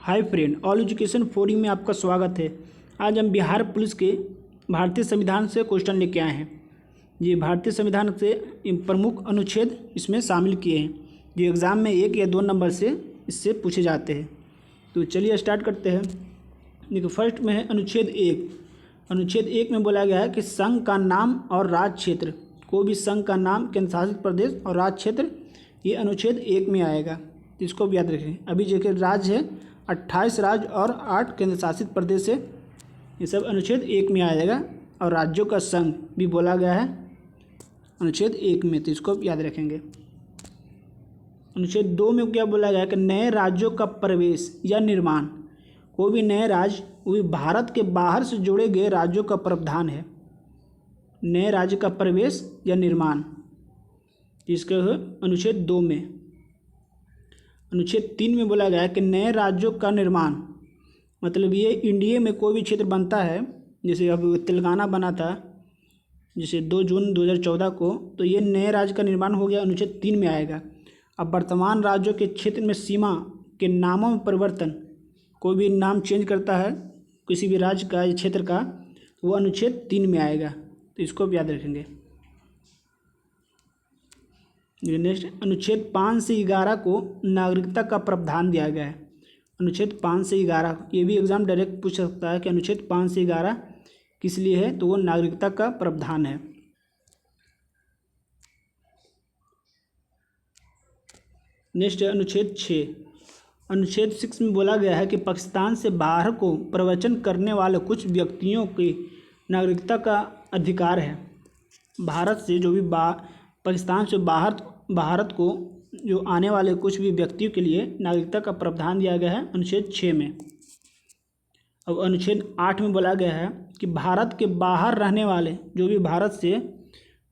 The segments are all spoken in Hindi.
Hi friend, all education forum में आपका स्वागत है। आज हम बिहार पुलिस के भारतीय संविधान से क्वेश्चन लेके आए हैं। ये भारतीय संविधान से प्रमुख अनुच्छेद इसमें शामिल किए हैं जो एग्ज़ाम में 1 या 2 नंबर से इससे पूछे जाते हैं। तो चलिए स्टार्ट करते हैं। देखो, फर्स्ट में है अनुच्छेद 1। अनुच्छेद 1 में बोला गया है कि संघ का नाम और राज्य क्षेत्र, कोई भी संघ का नाम, केंद्र शासित प्रदेश और राज्य क्षेत्र, ये अनुच्छेद 1 में आएगा। तो इसको भी याद रखें। अभी जो कि राज्य है 28 राज्य और 8 केंद्र शासित प्रदेश है, ये सब अनुच्छेद 1 में आ जाएगा। और राज्यों का संघ भी बोला गया है अनुच्छेद 1 में, तो इसको याद रखेंगे। अनुच्छेद 2 में क्या बोला गया है कि नए राज्यों का प्रवेश या निर्माण, कोई भी नए राज्य वो भी भारत के बाहर से जोड़े गए राज्यों का प्रावधान है। नए राज्य का प्रवेश या निर्माण, इसका है अनुच्छेद 2 में। अनुच्छेद 3 में बोला गया है कि नए राज्यों का निर्माण, मतलब ये इंडिया में कोई भी क्षेत्र बनता है, जैसे अब तेलंगाना बना था जैसे 2 जून 2014 को, तो ये नए राज्य का निर्माण हो गया, अनुच्छेद 3 में आएगा। अब वर्तमान राज्यों के क्षेत्र में सीमा के नामों में परिवर्तन, कोई भी नाम चेंज करता है किसी भी राज्य का या क्षेत्र का, वो अनुच्छेद 3 में आएगा, तो इसको भी याद रखेंगे। नेक्स्ट, अनुच्छेद 5 से 11 को नागरिकता का प्रावधान दिया गया है। अनुच्छेद 5 से 11, ये भी एग्जाम डायरेक्ट पूछ सकता है कि अनुच्छेद 5 से 11 किस लिए है, तो वो नागरिकता का प्रावधान है। नेक्स्ट है अनुच्छेद 6। अनुच्छेद 6 में बोला गया है कि पाकिस्तान से बाहर को प्रवचन करने वाले कुछ व्यक्तियों की नागरिकता का अधिकार है। भारत से जो भी पाकिस्तान से भारत को जो आने वाले कुछ भी व्यक्तियों के लिए नागरिकता का प्रावधान दिया गया है अनुच्छेद 6 में। अब अनुच्छेद 8 में बोला गया है कि भारत के बाहर रहने वाले, जो भी भारत से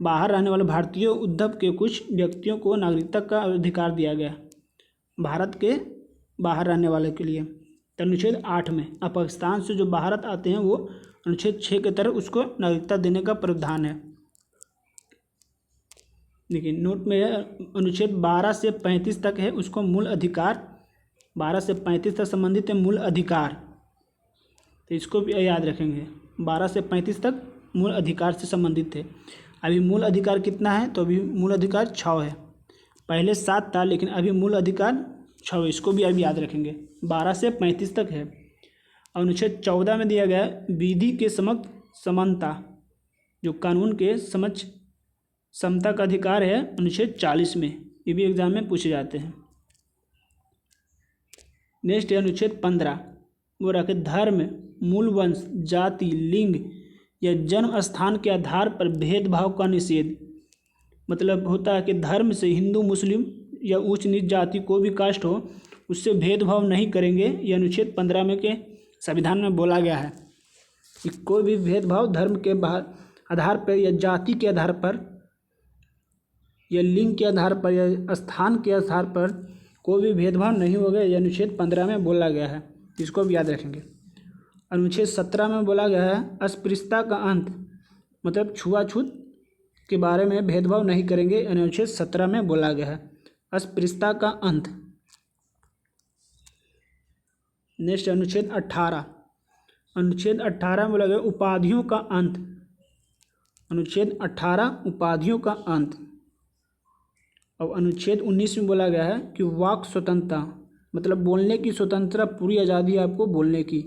बाहर रहने वाले भारतीय उद्भव के कुछ व्यक्तियों को नागरिकता का अधिकार दिया गया, भारत के बाहर रहने वाले के लिए, तो अनुच्छेद 8 में। अब पाकिस्तान से जो भारत आते हैं वो अनुच्छेद 6 के तरह उसको नागरिकता देने का प्रावधान है। देखिए नोट में है, अनुच्छेद 12 से 35 तक है, उसको मूल अधिकार, 12 से 35 तक संबंधित है मूल अधिकार, तो इसको भी याद रखेंगे। 12 से 35 तक मूल अधिकार से संबंधित है। अभी मूल अधिकार कितना है, तो अभी मूल अधिकार 6 है, पहले 7 था लेकिन अभी मूल अधिकार 6 है, इसको भी अभी याद रखेंगे। 12 से 35 तक है। अनुच्छेद 14 में दिया गया विधि के समक्ष समानता, जो कानून के समक्ष समता का अधिकार है अनुच्छेद 40 में, ये भी एग्जाम में पूछे जाते हैं। नेक्स्ट है अनुच्छेद 15, वो रखे धर्म, मूल वंश, जाति, लिंग या जन्म स्थान के आधार पर भेदभाव का निषेध। मतलब होता है कि धर्म से हिंदू, मुस्लिम या उच्च नीच जाति कोई भी कास्ट हो, उससे भेदभाव नहीं करेंगे, ये अनुच्छेद 15 में के संविधान में बोला गया है कि कोई भी भेदभाव धर्म के आधार पर या जाति के आधार पर या लिंग के आधार पर या स्थान के आधार पर कोई भी भेदभाव नहीं होगा, यह अनुच्छेद 15 में बोला गया है, इसको भी याद रखेंगे। अनुच्छेद 17 में बोला गया है अस्पृश्यता का अंत, मतलब छुआछूत के बारे में भेदभाव नहीं करेंगे, अनुच्छेद 17 में बोला गया है अस्पृश्यता का अंत। नेक्स्ट अनुच्छेद 18। अनुच्छेद 18 में बोला गया उपाधियों का अंत, अनुच्छेद 18 उपाधियों का अंत। और अनुच्छेद 19 में बोला गया है कि वाक स्वतंत्रता, मतलब बोलने की स्वतंत्रता, पूरी आज़ादी है आपको बोलने की,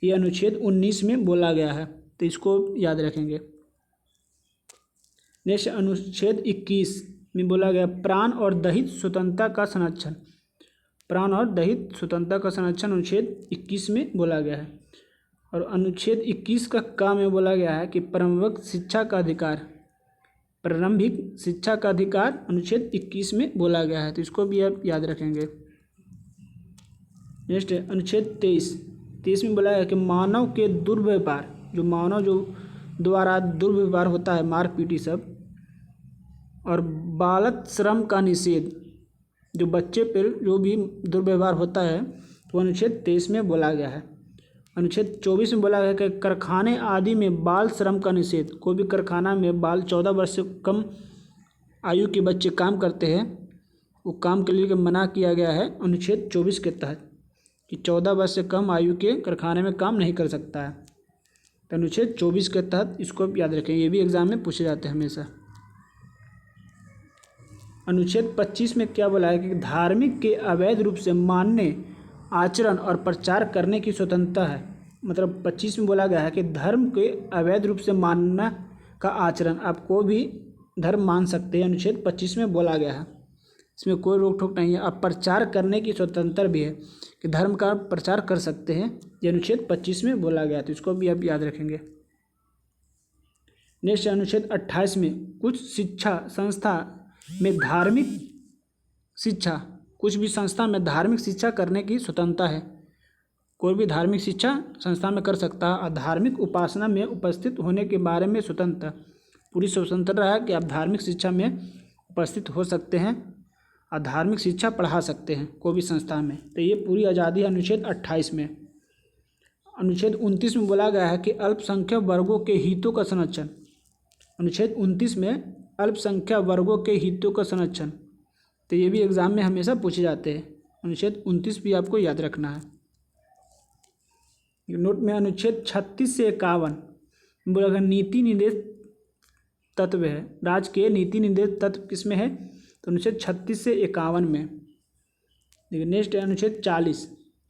ये अनुच्छेद 19 में बोला गया है, तो इसको याद रखेंगे। नेक्स्ट अनुच्छेद 21 में बोला गया प्राण और दहित स्वतंत्रता का संरक्षण, प्राण और दहित स्वतंत्रता का संरक्षण अनुच्छेद 21 में बोला गया है। और अनुच्छेद 21 का क में बोला गया है कि प्रारंभिक शिक्षा का अधिकार, प्रारंभिक शिक्षा का अधिकार अनुच्छेद 21 में बोला गया है, तो इसको भी आप याद रखेंगे। नेक्स्ट है अनुच्छेद 23 में बोला गया कि मानव के दुर्व्यवहार, जो मानव जो द्वारा दुर्व्यवहार होता है, मारपीट सब, और बालक श्रम का निषेध, जो बच्चे पर जो भी दुर्व्यवहार होता है, तो अनुच्छेद 23 में बोला गया है। अनुच्छेद 24 में बोला गया कि कारखाने आदि में बाल श्रम का निषेध, कोई भी कारखाना में 14 वर्ष से कम आयु के बच्चे काम करते हैं, वो काम के लिए मना किया गया है अनुच्छेद 24 के तहत। कि 14 वर्ष से कम आयु के कारखाने में काम नहीं कर सकता है। तो अनुच्छेद 24 के तहत इसको याद रखें, ये भी एग्जाम में पूछे जाते हैं हमेशा। अनुच्छेद 25 में क्या बोला है कि धार्मिक के अवैध रूप से मानने, आचरण और प्रचार करने की स्वतंत्रता है। मतलब 25 में बोला गया है कि धर्म के अवैध रूप से मानना का आचरण, आप कोई भी धर्म मान सकते हैं, अनुच्छेद 25 में बोला गया है, इसमें कोई रोक टोक नहीं है। अब प्रचार करने की स्वतंत्रता भी है कि धर्म का प्रचार कर सकते हैं, ये अनुच्छेद 25 में बोला गया, तो इसको भी आप याद रखेंगे। नेक्स्ट अनुच्छेद 28 में कुछ शिक्षा संस्था में धार्मिक शिक्षा, कुछ भी संस्था में धार्मिक शिक्षा करने की स्वतंत्रता है। कोई भी धार्मिक शिक्षा संस्था में कर सकता है और धार्मिक उपासना में उपस्थित होने के बारे में स्वतंत्रता, पूरी स्वतंत्रता है कि आप धार्मिक शिक्षा में उपस्थित हो सकते हैं और धार्मिक शिक्षा पढ़ा सकते हैं कोई भी संस्था में, तो ये पूरी आज़ादी है अनुच्छेद 28 में। अनुच्छेद 29 में बोला गया है कि अल्पसंख्यक वर्गों के हितों का संरक्षण। अनुच्छेद 29 में अल्पसंख्यक वर्गों के हितों का संरक्षण, तो ये भी एग्जाम में हमेशा पूछे जाते हैं। अनुच्छेद 29 भी आपको याद रखना है। नोट में अनुच्छेद 36 से 51 बोला गया नीति निर्देश तत्व है, राज्य के नीति निर्देश तत्व किसमें है, तो अनुच्छेद 36 से 51 में। देखिए नेक्स्ट है अनुच्छेद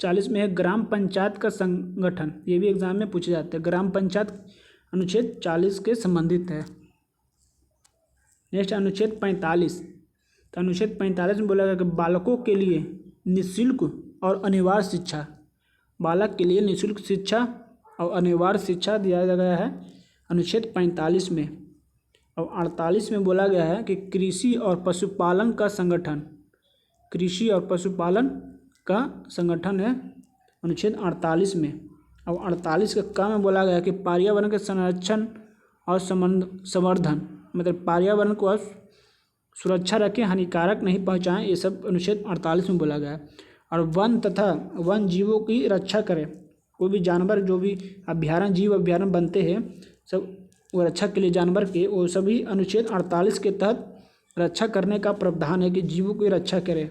40 में है ग्राम पंचायत का संगठन, ये भी एग्जाम में पूछे जाते हैं। ग्राम पंचायत अनुच्छेद 40 के संबंधित है। नेक्स्ट अनुच्छेद 45, तो अनुच्छेद 45 में बोला गया कि बालकों के लिए निःशुल्क और अनिवार्य शिक्षा, बालक के लिए निःशुल्क शिक्षा और अनिवार्य शिक्षा दिया गया है अनुच्छेद 45 में। और 48 में बोला गया है कि कृषि और पशुपालन का संगठन, कृषि और पशुपालन का संगठन है अनुच्छेद 48 में। और 48 के क में बोला गया है कि पर्यावरण के संरक्षण और संवर्धन, मतलब पर्यावरण को सुरक्षा रखें, हानिकारक नहीं पहुंचाएं, ये सब अनुच्छेद 48 में बोला गया है। और वन तथा वन जीवों की रक्षा करें, कोई भी जानवर जो भी अभ्यारण्य जीव अभ्यारण्य बनते हैं सब वो रक्षा के लिए जानवर के, वो सभी अनुच्छेद 48 के तहत रक्षा करने का प्रावधान है कि जीवों की रक्षा करें,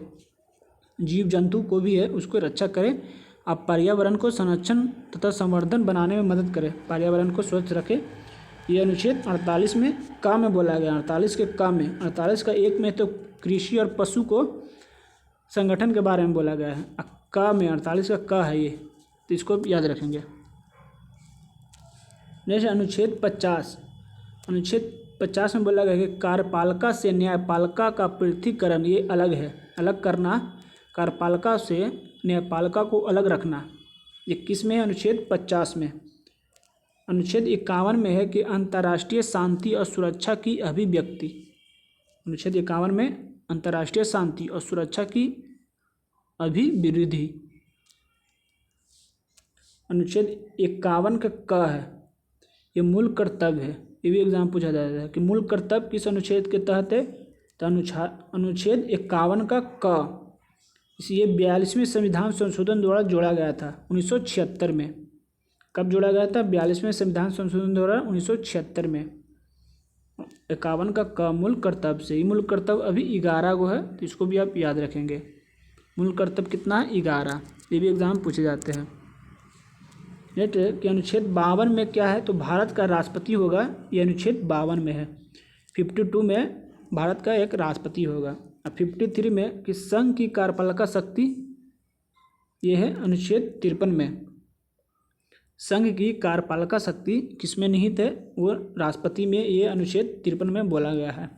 जीव जंतु को भी है उसको रक्षा करें। आप पर्यावरण को संरक्षण तथा संवर्धन बनाने में मदद करें, पर्यावरण को स्वच्छ रखें, ये अनुच्छेद 48 में क में बोला गया। 48 के क में, 48 का 1 में तो कृषि और पशु को संगठन के बारे में बोला गया है, क में 48 का क है ये, तो इसको याद रखेंगे। नेक्स्ट अनुच्छेद 50, अनुच्छेद 50 में बोला गया है कि कार्यपालिका से न्यायपालिका का पृथकीकरण, ये अलग है, अलग करना, कार्यपालिका से न्यायपालिका को अलग रखना, ये किस में है, अनुच्छेद 50 में। अनुच्छेद 51 में है कि अंतर्राष्ट्रीय शांति और सुरक्षा की अभिव्यक्ति, अनुच्छेद 51 में अंतर्राष्ट्रीय शांति और सुरक्षा की अभिवृद्धि। अनुच्छेद 51 का क है, ये मूल कर्तव्य है, ये भी एग्जाम पूछा जाता है कि मूल कर्तव्य किस अनुच्छेद के तहत है, तो अनुच्छेद 51 का क, ये 42वें संविधान संशोधन द्वारा जोड़ा गया था 1976 में। कब जोड़ा गया था, 42वें संविधान संशोधन द्वारा 1976 में। 51 का क मूल कर्तव्य से, ये मूल कर्तव्य अभी 11 को है, तो इसको भी आप याद रखेंगे। मूल कर्तव्य कितना है, 11, ये भी एग्जाम पूछे जाते हैं। नेक्स्ट कि अनुच्छेद 52 में क्या है, तो भारत का राष्ट्रपति होगा, ये अनुच्छेद 52 में है। 52 में भारत का एक राष्ट्रपति होगा। और 53 में कि संघ की कार्यपालिका शक्ति, ये है अनुच्छेद 53 में। संघ की कार्यपालिका शक्ति किसमें निहित है, वो राष्ट्रपति में, ये अनुच्छेद 53 में बोला गया है।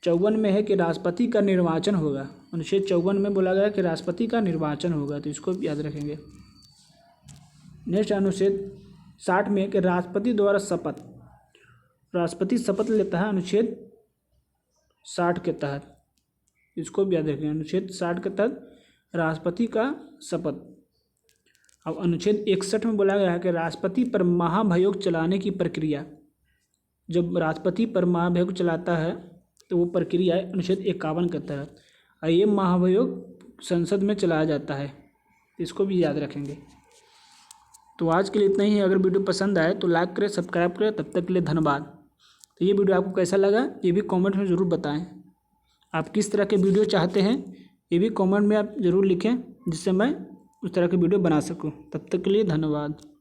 54 में है कि राष्ट्रपति का निर्वाचन होगा, अनुच्छेद 54 में बोला गया कि राष्ट्रपति का निर्वाचन होगा, तो इसको याद रखेंगे। नेक्स्ट अनुच्छेद 60 में कि राष्ट्रपति द्वारा शपथ, राष्ट्रपति शपथ लेता है अनुच्छेद 60 के तहत, इसको भी याद रखेंगे। अनुच्छेद 60 के तहत राष्ट्रपति का शपथ। अब अनुच्छेद 61 में बोला गया है कि राष्ट्रपति पर महाभियोग चलाने की प्रक्रिया, जब राष्ट्रपति पर महाभियोग चलाता है तो वो प्रक्रिया है अनुच्छेद 51 के तहत, और ये महाभियोग संसद में चलाया जाता है, इसको भी याद रखेंगे। तो आज के लिए इतना ही है। अगर वीडियो पसंद आए तो लाइक करें, सब्सक्राइब करें। तब तक के लिए धन्यवाद। तो ये वीडियो आपको कैसा लगा ये भी कमेंट में ज़रूर बताएं। आप किस तरह के वीडियो चाहते हैं ये भी कमेंट में आप ज़रूर लिखें, जिससे मैं उस तरह की वीडियो बना सकूँ। तब तक के लिए धन्यवाद।